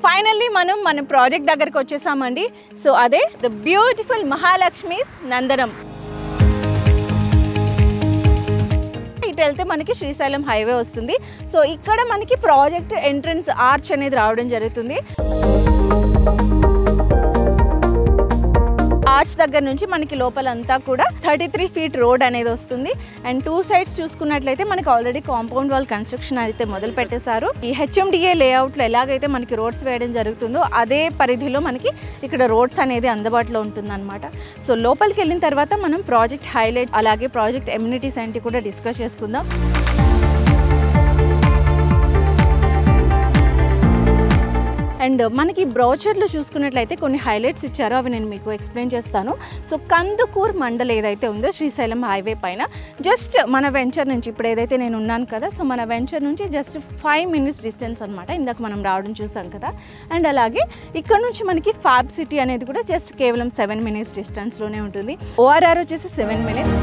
Finally మనం మన project దగ్గరికి వచ్చేసామండి. సో అదే ద బ్యూటిఫుల్ మహాలక్ష్మీస్ నందనం. ఇటు వెళ్తే మనకి శ్రీశైలం హైవే వస్తుంది. సో ఇక్కడ మనకి ప్రాజెక్ట్ ఎంట్రన్స్ ఆర్చ్ అనేది రావడం జరుగుతుంది. ఆర్చ్ దగ్గర నుంచి మనకి లోపలంతా కూడా 33 ఫీట్ రోడ్ అనేది వస్తుంది. అండ్ 2 సైడ్స్ చూసుకున్నట్లయితే మనకి ఆల్రెడీ కాంపౌండ్ వాల్ కన్స్ట్రక్షన్ అయితే మొదలు పెట్టేశారు. ఈ HMDA లేఅవుట్లో ఎలాగైతే మనకి రోడ్స్ వేయడం జరుగుతుందో అదే పరిధిలో మనకి ఇక్కడ రోడ్స్ అనేది అందుబాటులో ఉంటుందన్నమాట. సో లోపలికి వెళ్ళిన తర్వాత మనం ప్రాజెక్ట్ హైలైట్ అలాగే ప్రాజెక్ట్ ఎమ్యూనిటీస్ ఏంటి కూడా డిస్కస్ చేసుకుందాం. అండ్ మనకి బ్రౌచర్లో చూసుకున్నట్లయితే కొన్ని హైలైట్స్ ఇచ్చారు, అవి నేను మీకు ఎక్స్ప్లెయిన్ చేస్తాను. సో కందుకూర్ మండల్ ఏదైతే ఉందో శ్రీశైలం హైవే పైన జస్ట్ మన వెంచర్ నుంచి ఇప్పుడు ఏదైతే నేను ఉన్నాను కదా, సో మన వెంచర్ నుంచి జస్ట్ 5 మినిట్స్ డిస్టెన్స్ అనమాట. ఇందాక మనం రావడం చూసాం కదా. అండ్ అలాగే ఇక్కడ నుంచి మనకి ఫ్యాబ్ సిటీ అనేది కూడా జస్ట్ కేవలం 7 మినిట్స్ డిస్టెన్స్లోనే ఉంటుంది. ORR వచ్చేసి 7 మినిట్స్.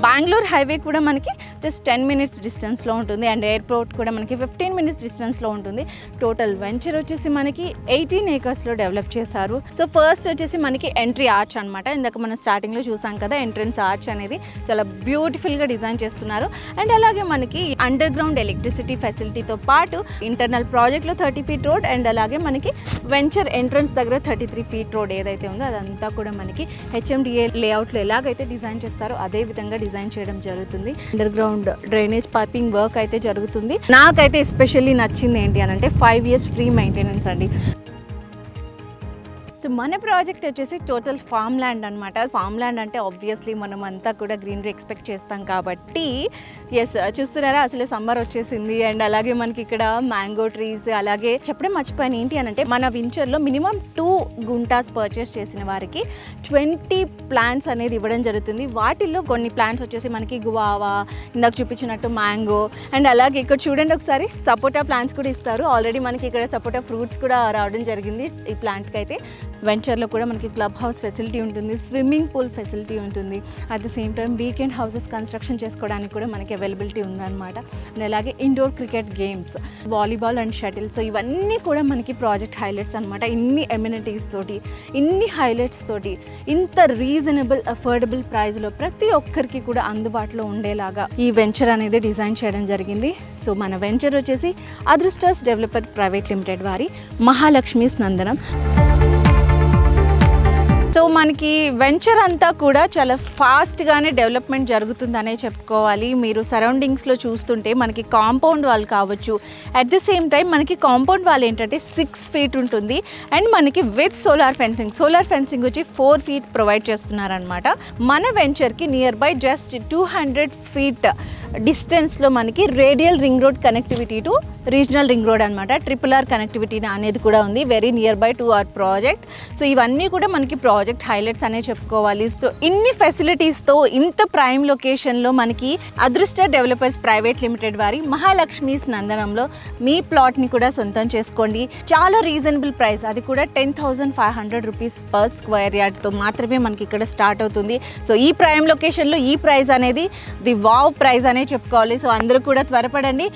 బెంగళూరు హైవే కూడా మనకి జస్ట్ 10 మినిట్స్ డిస్టెన్స్లో ఉంటుంది. అండ్ ఎయిర్పోర్ట్ కూడా మనకి 15 మినిట్స్ డిస్టెన్స్లో ఉంటుంది. టోటల్ వెంచర్ వచ్చేసి మనకి 18 ఏకర్స్లో డెవలప్ చేశారు. సో ఫస్ట్ వచ్చేసి మనకి ఎంట్రీ ఆర్చ్ అనమాట. ఇందాక మనం స్టార్టింగ్లో చూసాం కదా, ఎంట్రన్స్ ఆర్చ్ అనేది చాలా బ్యూటిఫుల్గా డిజైన్ చేస్తున్నారు. అండ్ అలాగే మనకి అండర్ గ్రౌండ్ ఎలక్ట్రిసిటీ ఫెసిలిటీతో పాటు ఇంటర్నల్ ప్రాజెక్ట్లో 30 ఫీట్ రోడ్ అండ్ అలాగే మనకి వెంచర్ ఎంట్రన్స్ దగ్గర 33 ఫీట్ రోడ్ ఏదైతే ఉందో అదంతా కూడా మనకి HMDA లేఅవుట్లో ఎలాగైతే డిజైన్ చేస్తారో అదే విధంగా డిజైన్ చేయడం జరుగుతుంది. Under ground drainage piping work అయితే జరుగుతుంది. నాకైతే ఎస్పెషల్లీ నచ్చింది ఏంటి అని అంటే 5 years ఫ్రీ మెయింటెనెన్స్ అండి. సో మన ప్రాజెక్ట్ వచ్చేసి టోటల్ ఫామ్ ల్యాండ్ అనమాట. ఫామ్ ల్యాండ్ అంటే ఆబ్వియస్లీ మనం అంతా కూడా గ్రీనరీ ఎక్స్పెక్ట్ చేస్తాం కాబట్టి చూస్తున్నారా అసలే సమ్మర్ వచ్చేసింది. అండ్ అలాగే మనకి ఇక్కడ మ్యాంగో ట్రీస్, అలాగే చెప్పడం మర్చిపోయాను ఏంటి అని అంటే మన వెంచర్లో మినిమం 2 గుంటాస్ పర్చేస్ చేసిన వారికి 20 ప్లాంట్స్ అనేది ఇవ్వడం జరుగుతుంది. వాటిల్లో కొన్ని ప్లాంట్స్ వచ్చేసి మనకి గువావా, ఇందాక చూపించినట్టు మ్యాంగో, అండ్ అలాగే ఇక్కడ చూడండి ఒకసారి సపోటా ప్లాంట్స్ కూడా ఇస్తారు. ఆల్రెడీ మనకి ఇక్కడ సపోటా ఫ్రూట్స్ కూడా రావడం జరిగింది ఈ ప్లాంట్కి అయితే. వెంచర్లో కూడా మనకి క్లబ్ హౌస్ ఫెసిలిటీ ఉంటుంది, స్విమ్మింగ్ పూల్ ఫెసిలిటీ ఉంటుంది. At the same time weekend houses construction చేసుకోవడానికి కూడా మనకి అవైలబిలిటీ ఉందన్నమాట. అండ్ అలాగే indoor cricket games, volleyball and shuttle. So ఇవన్నీ కూడా మనకి ప్రాజెక్ట్ హైలైట్స్ అనమాట. ఇన్ని ఎమ్యూనిటీస్ తోటి, ఇన్ని హైలైట్స్ తోటి, ఇంత రీజనబుల్ అఫోర్డబుల్ ప్రైస్లో ప్రతి ఒక్కరికి కూడా అందుబాటులో ఉండేలాగా ఈ వెంచర్ అనేది డిజైన్ చేయడం జరిగింది. సో మన వెంచర్ వచ్చేసి అదృష్టస్ డెవలపర్ ప్రైవేట్ లిమిటెడ్ వారి మహాలక్ష్మీస్ నందనం. సో మనకి వెంచర్ అంతా కూడా చాలా ఫాస్ట్గానే డెవలప్మెంట్ జరుగుతుందనే చెప్పుకోవాలి. మీరు సరౌండింగ్స్లో చూస్తుంటే మనకి కాంపౌండ్ వాల్ కావచ్చు, అట్ ది సేమ్ టైం మనకి కాంపౌండ్ వాల్ ఏంటంటే 6 ఫీట్ ఉంటుంది. అండ్ మనకి విత్ సోలార్ ఫెన్సింగ్ వచ్చి 4 ఫీట్ ప్రొవైడ్ చేస్తున్నారనమాట. మన వెంచర్కి నియర్ బై జస్ట్ 200 ఫీట్ డిస్టెన్స్లో మనకి radial ring road connectivity to regional ring road అనమాట. RRR కనెక్టివిటీ అనేది కూడా ఉంది very near by to our project. So ఇవన్నీ కూడా మనకి ప్రాజెక్ట్ హైలైట్స్ అనే చెప్పుకోవాలి. సో ఇన్ని ఫెసిలిటీస్తో ఇంత ప్రైమ్ లొకేషన్లో మనకి అదృష్ట డెవలపర్స్ ప్రైవేట్ లిమిటెడ్ వారి మహాలక్ష్మీస్ నందనంలో మీ ప్లాట్ని కూడా సొంతం చేసుకోండి. చాలా రీజనబుల్ ప్రైస్, అది కూడా 10,500 రూపీస్ పర్ స్క్వేర్ యార్డ్తో మాత్రమే మనకి ఇక్కడ స్టార్ట్ అవుతుంది. సో ఈ ప్రైమ్ లొకేషన్లో ఈ ప్రైస్ అనేది ది వావ్ ప్రైస్ అనే చెప్పుకోవాలి. సో అందరూ కూడా త్వరపడండి.